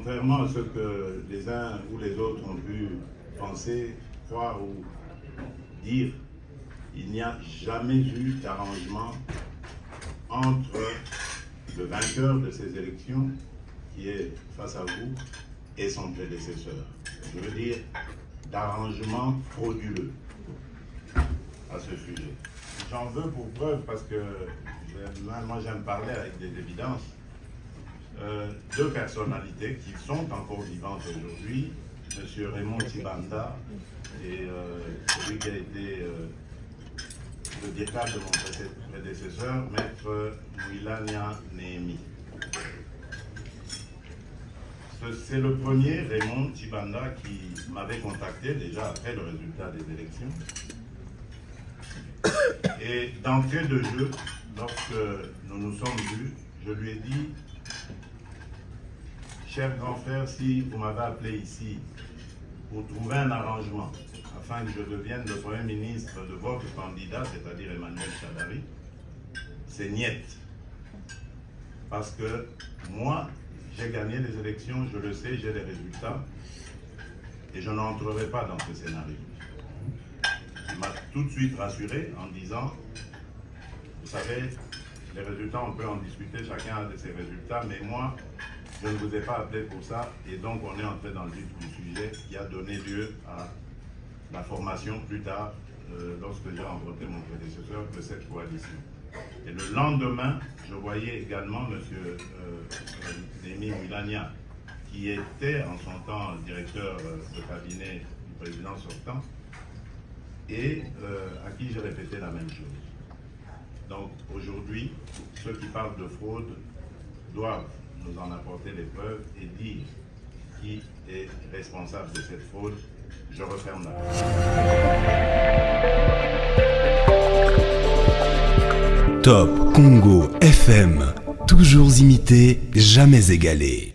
contrairement à ce que les uns ou les autres ont pu penser, croire ou dire, il n'y a jamais eu d'arrangement entre le vainqueur de ces élections, qui est face à vous, et son prédécesseur. Je veux dire, d'arrangement frauduleux à ce sujet. J'en veux pour preuve parce que moi j'aime parler avec des évidences. Deux personnalités qui sont encore vivantes aujourd'hui, M. Raymond Tshibanda et celui qui a été le décade de mon prédécesseur, Maître Mouilania Néhémi. C'est le premier, Raymond Tshibanda, qui m'avait contacté déjà après le résultat des élections. Et d'entrée de jeu, lorsque nous nous sommes vus, je lui ai dit, cher grand frère, si vous m'avez appelé ici pour trouver un arrangement afin que je devienne le Premier ministre de votre candidat, c'est-à-dire Emmanuel Shadari, c'est niet. Parce que moi, j'ai gagné les élections, je le sais, j'ai les résultats, et je n'entrerai pas dans ce scénario. Il m'a tout de suite rassuré en disant, vous savez, les résultats, on peut en discuter, chacun a ses résultats, mais moi, je ne vous ai pas appelé pour ça, et donc on est entré dans le vif du sujet qui a donné lieu à la formation plus tard, lorsque j'ai rencontré mon prédécesseur, de cette coalition. Et le lendemain, je voyais également M. Néhémi Mouilania, qui était en son temps directeur de cabinet du président sortant, et à qui j'ai répété la même chose. Donc aujourd'hui, ceux qui parlent de fraude doivent nous en apporter les preuves et dire qui est responsable de cette fraude. Je referme la parole. Top Congo FM, toujours imité, jamais égalé.